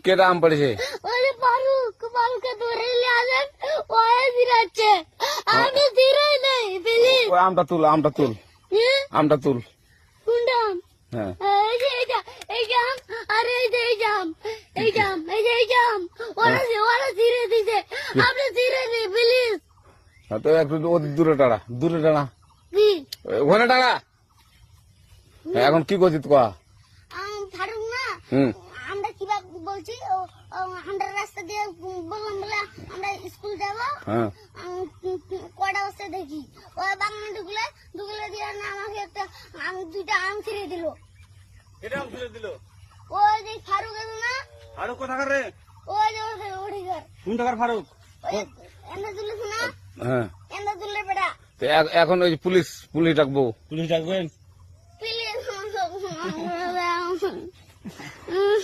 কেটা আম পড়েছে? ওরে ফারুককে ধরে নিয়ে আসেন, ওয়ে দিরাচ্ছে, আমি দিরাই নাই, প্লিজ। ওই আমটা তুল, আমটা তুল, আমটা তুল। কোনটা আম? হ্যাঁ এই যে এই জাম, আরে এই যে এই জাম, এই জাম, এই যে এই জাম, ওরা ধীরে দিছে, আপনি ধীরে দিন প্লিজ। তো একটু দূরে টাড়া, দূরে টাড়া, কি ওখানে টাড়া। এখন কি করছিস তো? ফারুক না, আমরা কিভাবে বলছি, আমরা রাস্তা দিয়ে বললাম বলে আমরা স্কুল যাবো, হ্যাঁ কটা বসে দেখি ওই বাগানে ঢুকলে দিয়ে না আমাকে একটা দুইটা আম ছিঁড়ে দিল। এটা আম ছিঁড়ে দিল? ওই যে ফারুক আছে না, ফারুক কোথাকার রে? ওই যে ওড়িঘর, কোন টাকার ফারুক? এনে তুলেছে না, হ্যাঁ। এনে তুললে বেটা। এখন ওই পুলিশ ডাকবো। পুলিশ ডাকবেন?